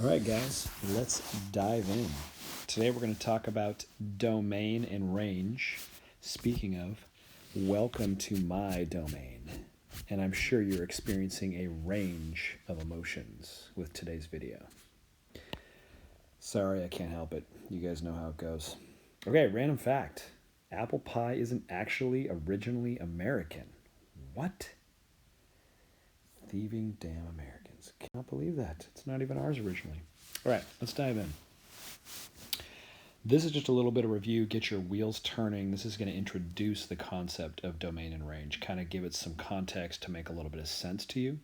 All right, guys, let's dive in. Today we're going to talk about domain and range. Speaking of, welcome to my domain. And I'm sure you're experiencing a range of emotions with today's video. Sorry, I can't help it. You guys know how it goes. Okay, random fact. Apple pie isn't actually originally American. What? Thieving damn Americans. Can't believe that. It's not even ours originally. All right, let's dive in. This is just a little bit of review, get your wheels turning. This is going to introduce the concept of domain and range, kind of give it some context to make a little bit of sense to you.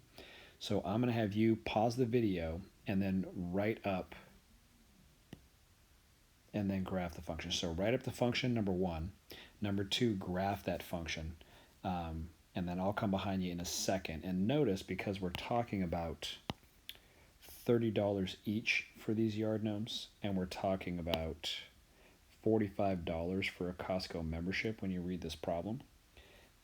So I'm going to have you pause the video and then write up and then graph the function. So write up the function, number one. Number two, graph that function. And then I'll come behind you in a second. And notice, because we're talking about $30 each for these yard gnomes, and we're talking about $45 for a Costco membership when you read this problem,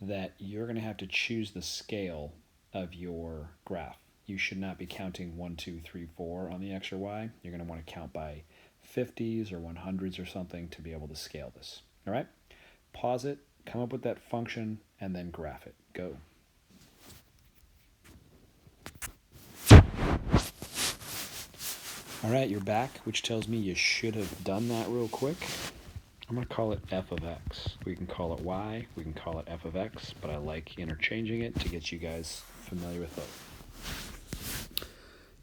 that you're going to have to choose the scale of your graph. You should not be counting 1, 2, 3, 4 on the X or Y. You're going to want to count by 50s or 100s or something to be able to scale this. All right? Pause it, come up with that function, and then graph it. Go. All right, you're back, which tells me you should have done that real quick. I'm going to call it f of x. We can call it y, we can call it f of x, but I like interchanging it to get you guys familiar with it.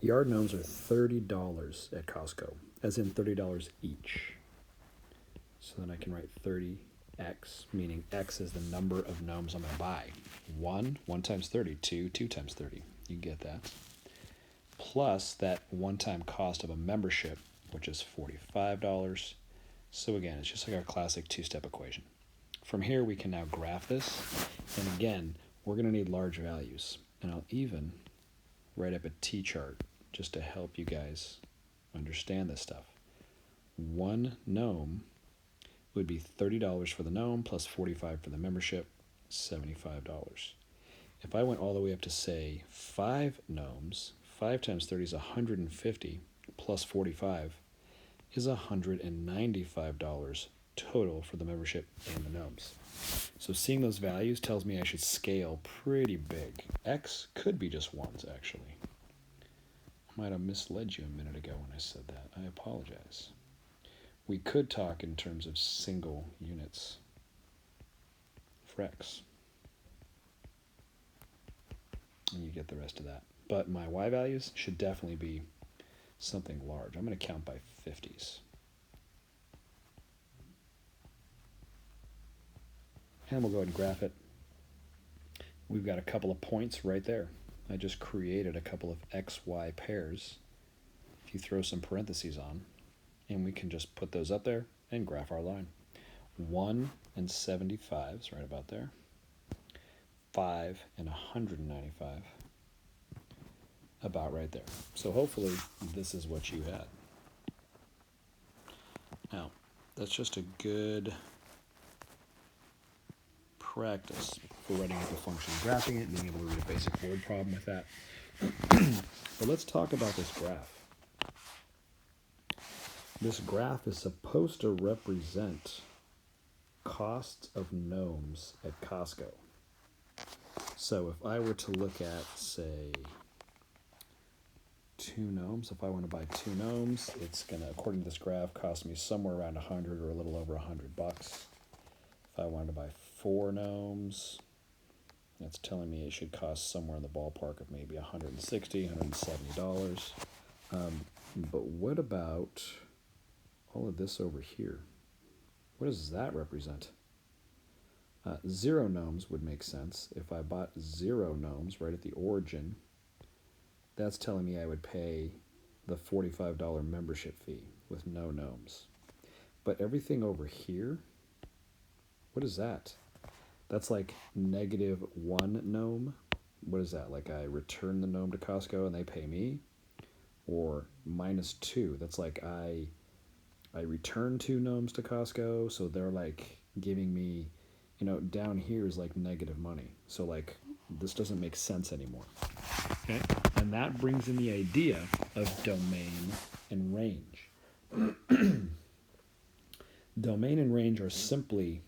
Yard gnomes are $30 at Costco, as in $30 each. So then I can write 30x, meaning x is the number of gnomes I'm going to buy. 1 times 30, 2 times 30. You get that. Plus that one-time cost of a membership, which is $45. So again, it's just like our classic two-step equation. From here, we can now graph this. And again, we're going to need large values. And I'll even write up a T-chart just to help you guys understand this stuff. One gnome would be $30 for the gnome plus $45 for the membership, $75. If I went all the way up to, say, 5 gnomes, 5 times 30 is $150 plus 45 is $195 total for the membership and the gnomes. So seeing those values tells me I should scale pretty big. X could be just ones, actually. I might have misled you a minute ago when I said that. I apologize. We could talk in terms of single units for X. And you get the rest of that. But my Y values should definitely be something large. I'm going to count by 50s. And we'll go ahead and graph it. We've got a couple of points right there. I just created a couple of XY pairs. If you throw some parentheses on, and we can just put those up there and graph our line. 1 and 75 is right about there. 5 and 195. About right there. So hopefully this is what you had. Now, that's just a good practice for writing up a function, graphing it, being able to read a basic word problem with that. But let's talk about this graph. This graph is supposed to represent costs of gnomes at Costco. So if I were to look at, say, 2 gnomes, if I want to buy 2 gnomes, it's going to, according to this graph, cost me somewhere around 100 or a little over $100. If I wanted to buy 4 gnomes, that's telling me it should cost somewhere in the ballpark of maybe $160, $170. But what about all of this over here? What does that represent? 0 gnomes would make sense. If I bought 0 gnomes right at the origin, that's telling me I would pay the $45 membership fee with no gnomes. But everything over here, what is that? That's like -1 gnome. What is that? Like I return the gnome to Costco and they pay me? Or -2. That's like I return 2 gnomes to Costco, so they're like giving me, down here is like negative money. So like This doesn't make sense anymore. Okay? And that brings in the idea of domain and range. Domain and range are simply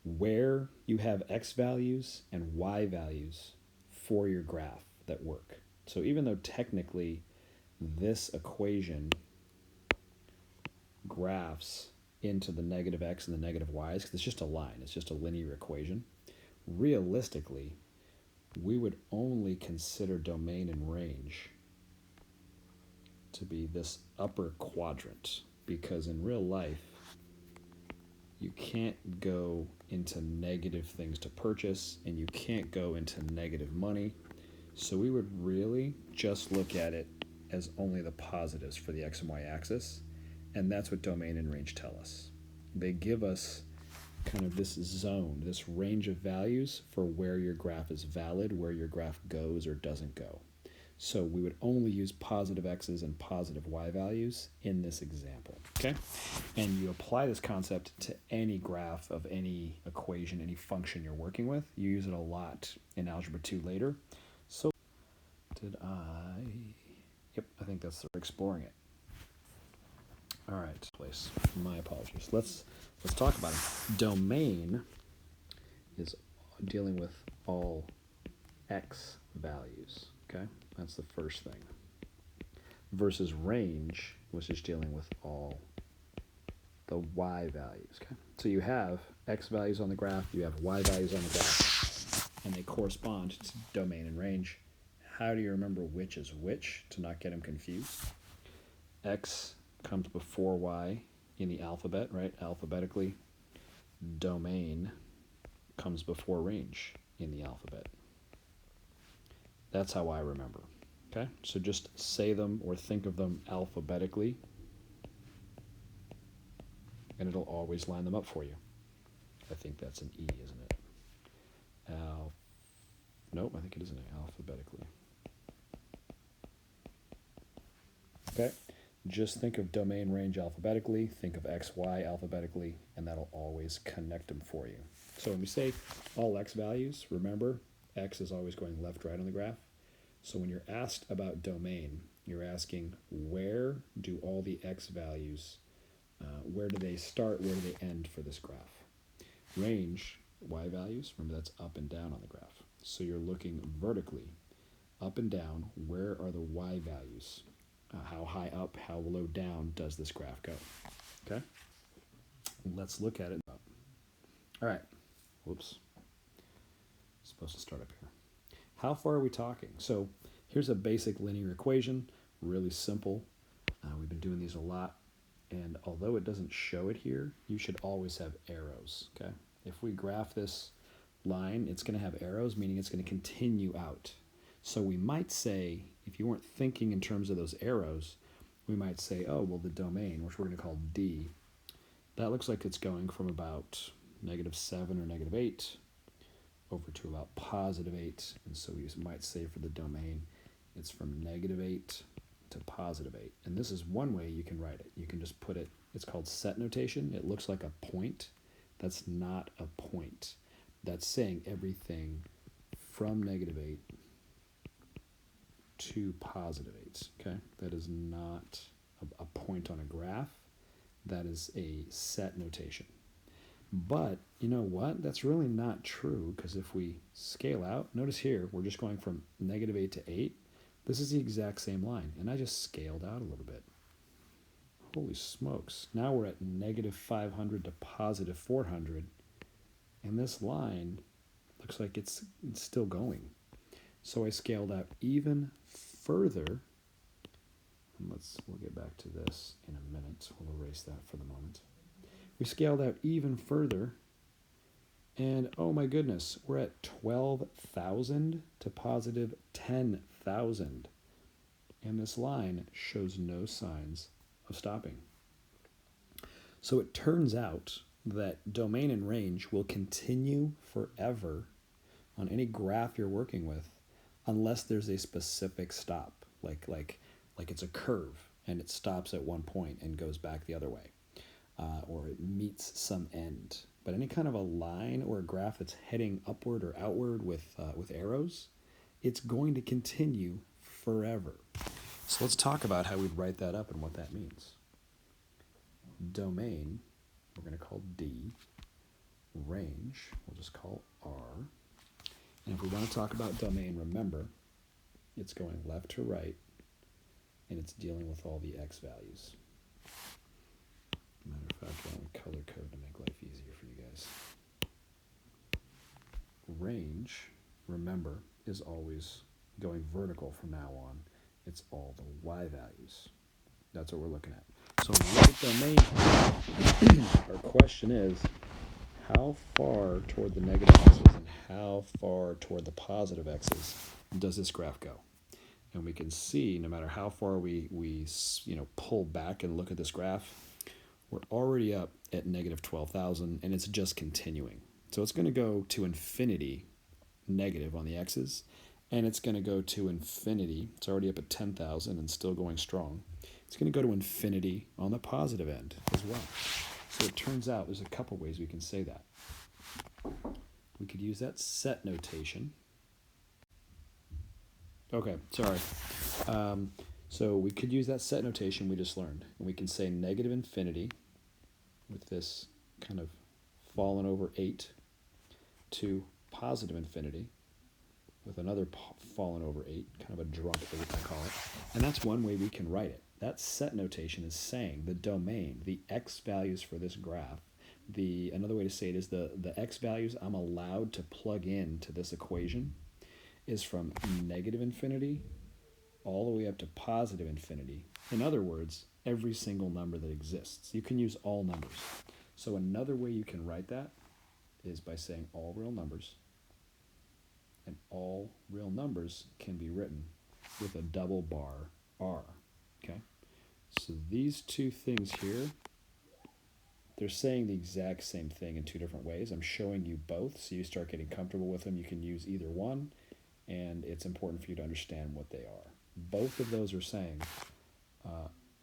where you have x values and y values for your graph that work. So even though technically this equation graphs into the negative x and the negative y's, because it's just a line, it's just a linear equation, realistically, we would only consider domain and range to be this upper quadrant, because in real life, you can't go into negative things to purchase, and you can't go into negative money. So we would really just look at it as only the positives for the x and y axis, and that's what domain and range tell us. They give us kind of this zone, this range of values for where your graph is valid, where your graph goes or doesn't go. So we would only use positive x's and positive y values in this example, okay? And you apply this concept to any graph of any equation, any function you're working with. You use it a lot in Algebra 2 later. So Yep, I think that's exploring it. All right, place. My apologies. Let's talk about it. Domain is dealing with all x values, okay? That's the first thing. Versus range, which is dealing with all the y values, okay? So you have x values on the graph, you have y values on the graph, and they correspond to domain and range. How do you remember which is which to not get them confused? X comes before y in the alphabet, right? Alphabetically. Domain comes before range in the alphabet. That's how I remember. Okay, so just say them or think of them alphabetically, and it'll always line them up for you. I think that's an E, isn't it? Nope, I think it isn't alphabetically. Okay, just think of domain range alphabetically, think of X, Y alphabetically, and that'll always connect them for you. So when we say all X values, remember, X is always going left, right on the graph. So when you're asked about domain, you're asking where do all the x values, where do they start, where do they end for this graph? Range, y values, remember that's up and down on the graph. So you're looking vertically, up and down, where are the y values? How high up, how low down does this graph go? Okay? Let's look at it. All right. Whoops. Supposed to start up here. How far are we talking? So here's a basic linear equation, really simple. We've been doing these a lot, and although it doesn't show it here, you should always have arrows, okay? If we graph this line, it's going to have arrows, meaning it's going to continue out. So we might say, if you weren't thinking in terms of those arrows, we might say, oh, well, the domain, which we're going to call D, that looks like it's going from about -7 or -8 over to about +8, and so we might say for the domain it's from -8 to +8, and this is one way you can write it. You can just put it, it's called set notation. It looks like a point. That's not a point. That's saying everything from -8 to +8, okay? That is not a point on a graph. That is a set notation. But you know what? That's really not true, because if we scale out, notice here, we're just going from -8 to 8. This is the exact same line, and I just scaled out a little bit. Holy smokes. Now we're at -500 to +400, and this line looks like it's still going. So I scaled out even further, and we'll get back to this in a minute. We'll erase that for the moment. We scaled out even further, and oh my goodness, we're at 12,000 to +10,000. And this line shows no signs of stopping. So it turns out that domain and range will continue forever on any graph you're working with, unless there's a specific stop, like it's a curve and it stops at one point and goes back the other way. Or it meets some end. but any kind of a line or a graph that's heading upward or outward with arrows, it's going to continue forever. So let's talk about how we'd write that up and what that means. Domain, we're going to call D. Range, we'll just call R. And if we want to talk about domain, remember, it's going left to right, and it's dealing with all the x values. Matter of fact, I'm going to color code to make life easier for you guys. Range, remember, is always going vertical from now on. It's all the y values. That's what we're looking at. So when we look at domain, our question is, how far toward the negative x's and how far toward the positive x's does this graph go? And we can see, no matter how far we pull back and look at this graph, we're already up at negative 12,000, and it's just continuing. So it's going to go to infinity negative on the x's, and it's going to go to infinity. It's already up at 10,000 and still going strong. It's going to go to infinity on the positive end as well. So it turns out there's a couple ways we can say that. We could use that set notation. Okay, sorry. So we could use that set notation we just learned. And we can say negative infinity with this kind of fallen over 8 to positive infinity with another fallen over 8, kind of a drunk 8 I call it. And that's one way we can write it. That set notation is saying the domain, the x values for this graph, another way to say it is the x values I'm allowed to plug in to this equation is from negative infinity all the way up to positive infinity. In other words, every single number that exists. You can use all numbers. So another way you can write that is by saying all real numbers, and all real numbers can be written with a double bar R. Okay, so these two things here, they're saying the exact same thing in two different ways. I'm showing you both so you start getting comfortable with them. You can use either one, and it's important for you to understand what they are. Both of those are saying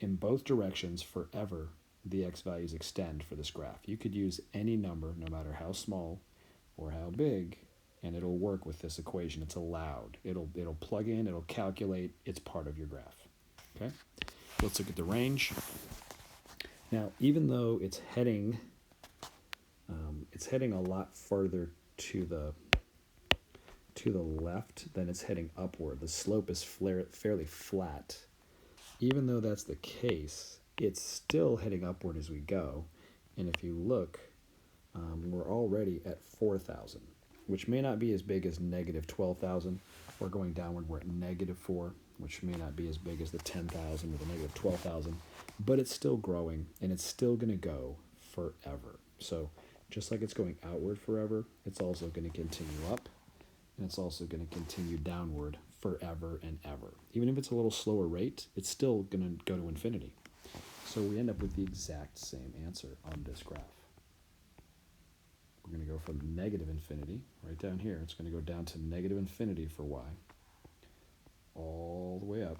in both directions forever the x values extend for this graph. You could use any number, no matter how small or how big, and it'll work with this equation. It's allowed. It'll plug in, it'll calculate, it's part of your graph. Okay, let's look at the range. Now, even though it's heading a lot further to the left than it's heading upward, the slope is fairly flat. Even though that's the case, it's still heading upward as we go. And if you look, we're already at 4,000, which may not be as big as negative 12,000. Or going downward, we're at negative 4, which may not be as big as the 10,000 or the negative 12,000, but it's still growing, and it's still going to go forever. So just like it's going outward forever, it's also going to continue up, and it's also going to continue downward forever and ever. Even if it's a little slower rate, it's still going to go to infinity. So we end up with the exact same answer on this graph. We're going to go from negative infinity, right down here, it's going to go down to negative infinity for y, all the way up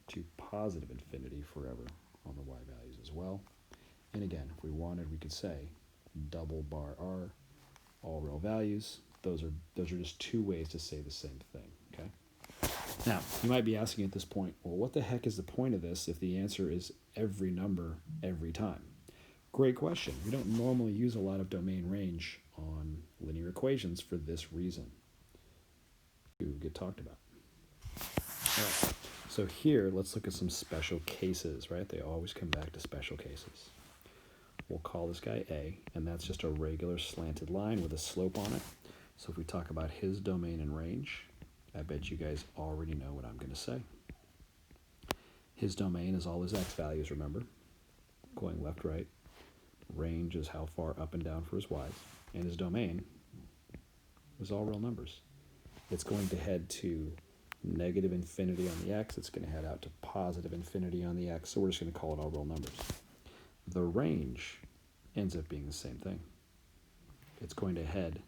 to positive infinity forever on the y values as well. And again, if we wanted, we could say double bar R, all real values. Those are just two ways to say the same thing, okay? Now, you might be asking at this point, well, what the heck is the point of this if the answer is every number every time? Great question. We don't normally use a lot of domain range on linear equations for this reason. To get talked about. All right. So here, let's look at some special cases, right? They always come back to special cases. We'll call this guy A, and that's just a regular slanted line with a slope on it. So if we talk about his domain and range, I bet you guys already know what I'm going to say. His domain is all his x values, remember? Going left, right. Range is how far up and down for his y's. And his domain is all real numbers. It's going to head to negative infinity on the x. It's going to head out to positive infinity on the x. So we're just going to call it all real numbers. The range ends up being the same thing. It's going to head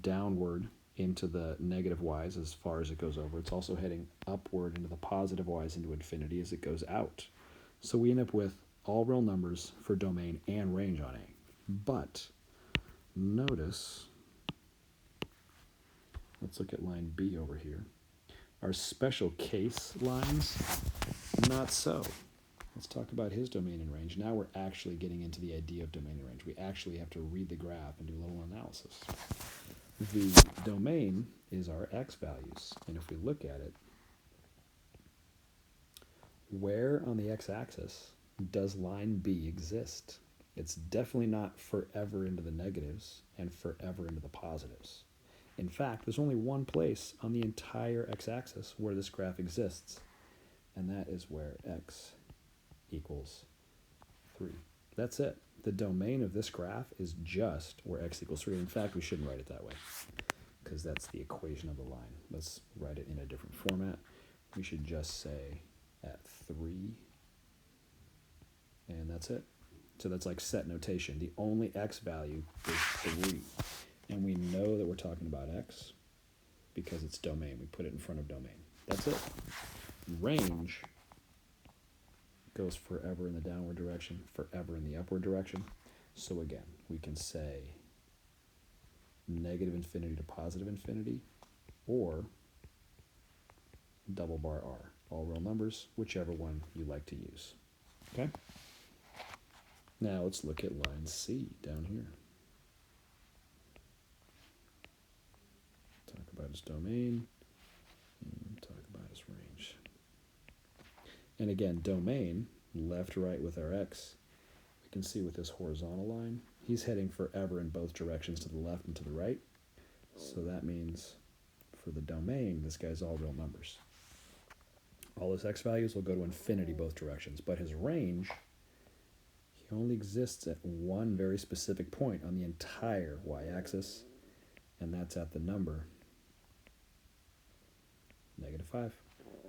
downward into the negative y's as far as it goes over. It's also heading upward into the positive y's into infinity as it goes out. So we end up with all real numbers for domain and range on A. But notice, let's look at line B over here. Our special case lines, not so. Let's talk about his domain and range. Now we're actually getting into the idea of domain and range. We actually have to read the graph and do a little analysis. The domain is our x values, and if we look at it, where on the x-axis does line B exist? It's definitely not forever into the negatives and forever into the positives. In fact, there's only one place on the entire x-axis where this graph exists, and that is where x equals 3. That's it. The domain of this graph is just where x equals 3. In fact, we shouldn't write it that way because that's the equation of the line. Let's write it in a different format. We should just say at 3, and that's it. So that's like set notation. The only x value is 3, and we know that we're talking about x because it's domain. We put it in front of domain. That's it. Range goes forever in the downward direction, forever in the upward direction. So again, we can say negative infinity to positive infinity, or double bar r, all real numbers, whichever one you like to use. Okay? Now let's look at line C down here. Talk about its domain, and talk about its range. And again, domain, left, right with our x, we can see with this horizontal line, he's heading forever in both directions, to the left and to the right. So that means for the domain, this guy's all real numbers. All his x values will go to infinity both directions, but his range, he only exists at one very specific point on the entire y-axis, and that's at the number -5,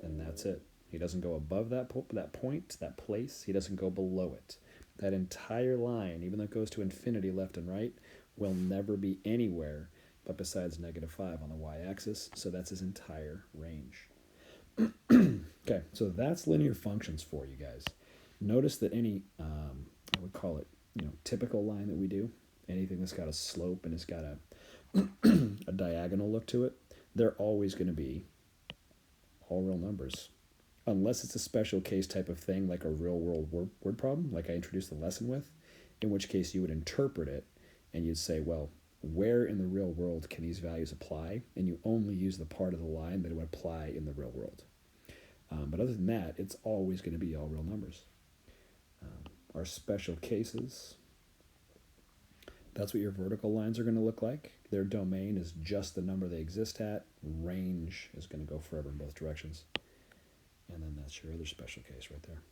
and that's it. He doesn't go above that point, that place. He doesn't go below it. That entire line, even though it goes to infinity left and right, will never be anywhere but besides -5 on the y-axis, so that's his entire range. Okay, so that's linear functions for you guys. Notice that any, I would call it, typical line that we do, anything that's got a slope and it's got a diagonal look to it, they're always going to be all real numbers. Unless it's a special case type of thing, like a real world word problem, like I introduced the lesson with, in which case you would interpret it and you'd say, well, where in the real world can these values apply? And you only use the part of the line that it would apply in the real world. But other than that, it's always going to be all real numbers. Our special cases, that's what your vertical lines are going to look like. Their domain is just the number they exist at. Range is going to go forever in both directions. And then that's your other special case right there.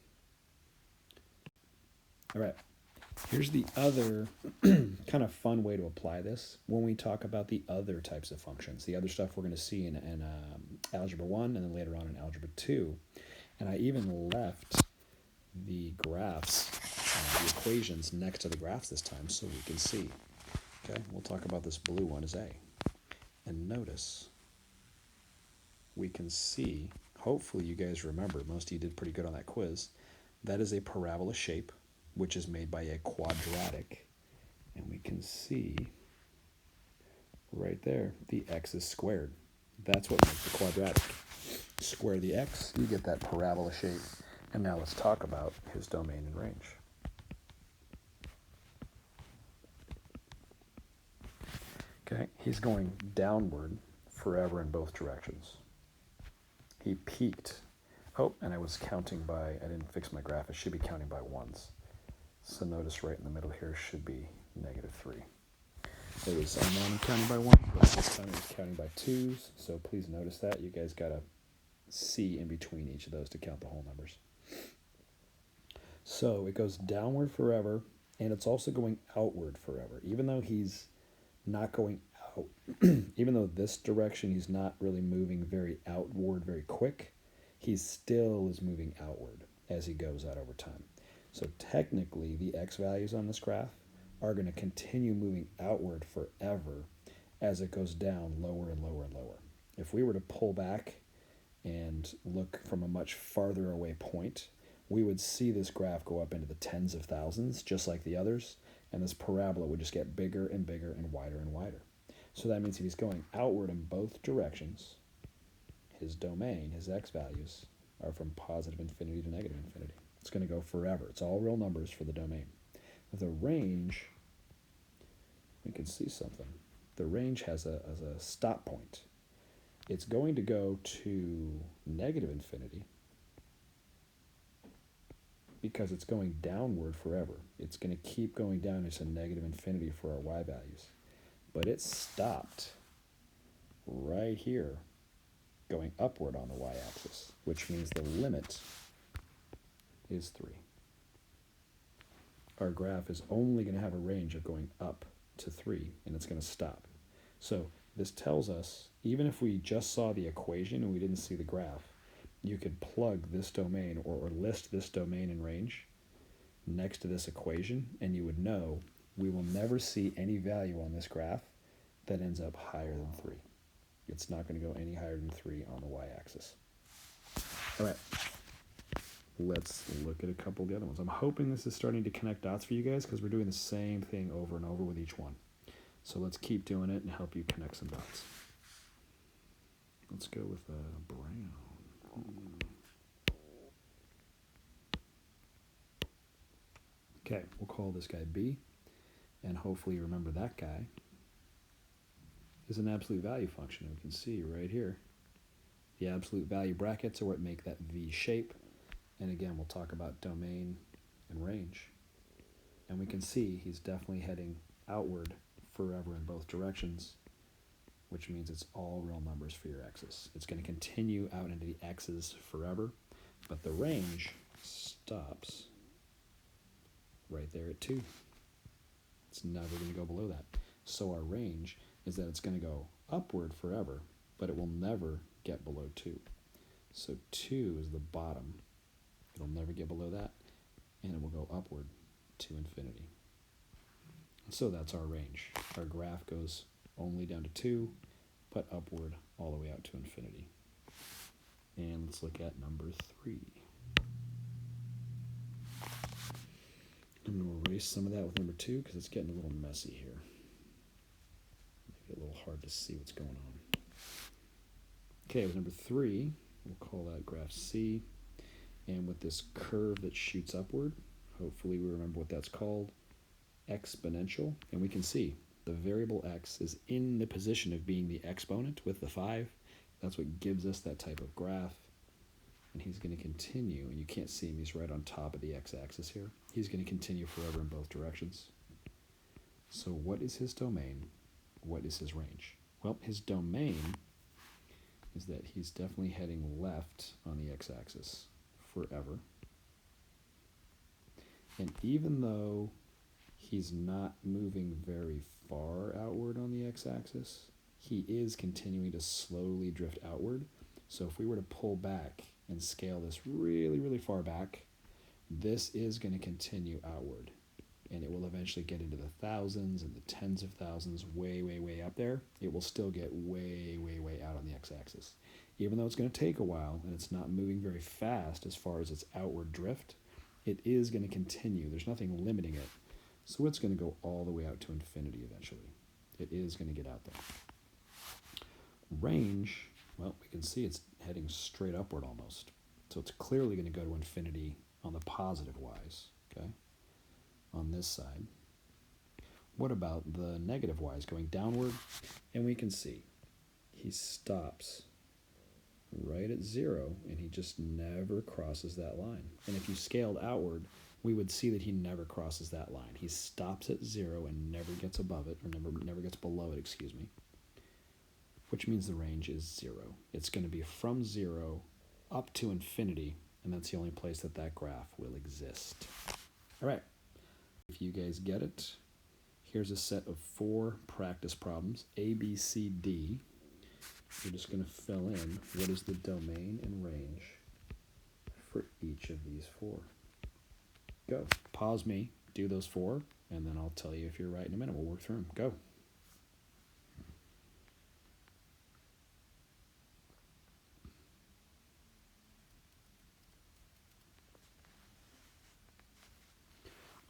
All right. Here's the other kind of fun way to apply this when we talk about the other types of functions, the other stuff we're going to see in Algebra 1 and then later on in Algebra 2. And I even left the graphs, the equations next to the graphs this time so we can see. Okay, we'll talk about this blue one as A. And notice we can see, hopefully you guys remember, most of you did pretty good on that quiz, that is a parabola shape, which is made by a quadratic. And we can see right there, the x is squared. That's what makes the quadratic. Square the x, you get that parabola shape. And now let's talk about his domain and range. Okay, he's going downward forever in both directions. He peaked. Oh, and I was counting by, I didn't fix my graph, it should be counting by ones. So notice right in the middle here should be -3. There was one counting by 1, but this time it was counting by 2s, so please notice that. You guys got to see in between each of those to count the whole numbers. So it goes downward forever, and it's also going outward forever. Even though he's not going out, even though this direction he's not really moving very outward very quick, he still is moving outward as he goes out over time. So technically, the x values on this graph are going to continue moving outward forever as it goes down lower and lower and lower. If we were to pull back and look from a much farther away point, we would see this graph go up into the tens of thousands, just like the others, And this parabola would just get bigger and bigger and wider. So that means if he's going outward in both directions, his domain, his x values, are from positive infinity to negative infinity. It's going to go forever. It's all real numbers for the domain. The range, we can see something. The range has a stop point. It's going to go to negative infinity because it's going downward forever. It's going to keep going down to negative infinity for our y values. But it stopped right here going upward on the y-axis, which means the limit is 3. Our graph is only going to have a range of going up to 3, and it's going to stop. So this tells us, even if we just saw the equation and we didn't see the graph, you could plug this domain or list this domain in range next to this equation, and you would know we will never see any value on this graph that ends up higher than 3. It's not going to go any higher than 3 on the y-axis. All right, let's look at a couple of the other ones. I'm hoping this is starting to connect dots for you guys because we're doing the same thing over and over with each one. So let's keep doing it and help you connect some dots. Let's go with brown. Okay, we'll call this guy B, and hopefully you remember that guy is an absolute value function. We can see right here the absolute value brackets are what make that V shape. And again, we'll talk about domain and range. And we can see he's definitely heading outward forever in both directions, which means it's all real numbers for your x's. It's going to continue out into the x's forever, but the range stops right there at 2. It's never going to go below that. So our range is that it's going to go upward forever, but it will never get below 2. So 2 is the bottom. It'll never get below that, and it will go upward to infinity. So that's our range. Our graph goes only down to 2, but upward all the way out to infinity. And let's look at number 3. I'm going to erase some of that with number 2 because it's getting a little messy here. Make it a little hard to see what's going on. Okay, with number 3, we'll call that graph C. And with this curve that shoots upward, hopefully we remember what that's called, exponential. And we can see the variable x is in the position of being the exponent with the 5. That's what gives us that type of graph. And he's going to continue, and you can't see him, he's right on top of the x-axis here. He's going to continue forever in both directions. So what is his domain? What is his range? Well, his domain is that he's definitely heading left on the x-axis forever. And even though he's not moving very far outward on the x-axis, he is continuing to slowly drift outward. So if we were to pull back and scale this really, really far back, this is going to continue outward. And it will eventually get into the thousands and the tens of thousands, way, way, way up there. It will still get way, way, way out on the x-axis. Even though it's going to take a while and it's not moving very fast as far as its outward drift, it is going to continue. There's nothing limiting it. So it's going to go all the way out to infinity eventually. It is going to get out there. Range, well, we can see it's heading straight upward almost. So it's clearly going to go to infinity on the positive y's, okay, on this side. What about the negative y's going downward? And we can see he stops right at 0, and he just never crosses that line. And if you scaled outward, we would see that he never crosses that line. He stops at 0 and never gets above it, or never gets below it, excuse me, which means the range is 0. It's going to be from 0 up to infinity, and that's the only place that that graph will exist. All right, if you guys get it, here's a set of 4 practice problems, A, B, C, D. We're just going to fill in what is the domain and range for each of these 4. Go. Pause me, do those 4, and then I'll tell you if you're right in a minute. We'll work through them. Go.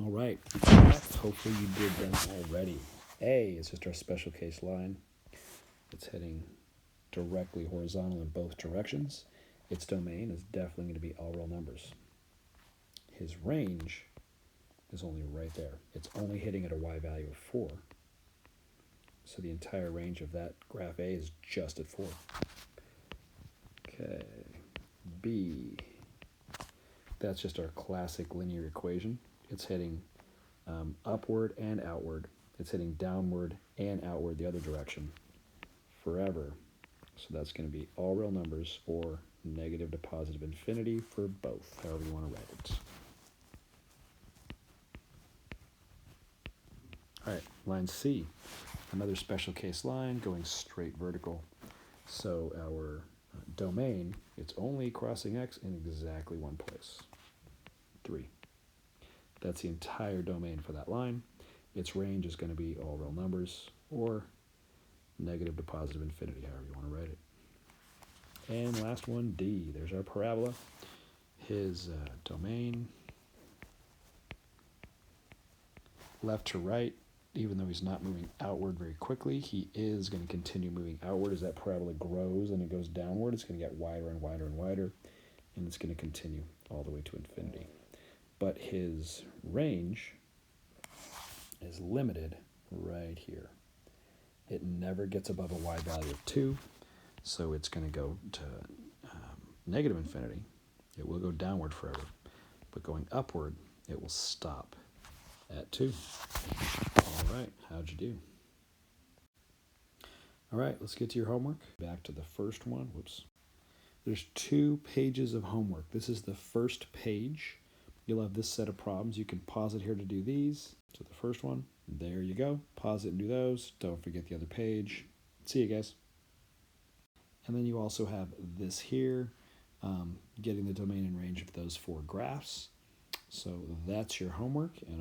All right, hopefully you did them already. A is just our special case line. It's heading directly horizontal in both directions. Its domain is definitely going to be all real numbers. His range is only right there. It's only hitting at a y value of 4. So the entire range of that graph A is just at 4. Okay, B. That's just our classic linear equation. It's heading upward and outward. It's heading downward and outward the other direction forever. So that's going to be all real numbers or negative to positive infinity for both, however you want to write it. All right, line C, another special case line going straight vertical. So our domain, it's only crossing x in exactly one place, 3. That's the entire domain for that line. Its range is going to be all real numbers or negative to positive infinity, however you want to write it. And last one, D. There's our parabola. His domain, left to right, even though he's not moving outward very quickly, he is going to continue moving outward as that parabola grows and it goes downward. It's going to get wider and wider and wider, and it's going to continue all the way to infinity. But his range is limited right here. It never gets above a y value of 2, so it's going to go to negative infinity. It will go downward forever, but going upward, it will stop at 2. All right, how'd you do? All right, let's get to your homework. Back to the first one. Whoops. There's 2 pages of homework. This is the first page. You'll have this set of problems. You can pause it here to do these. So the first one, there you go. Pause it and do those. Don't forget the other page. See you guys. And then you also have this here, getting the domain and range of those 4 graphs. So that's your homework. And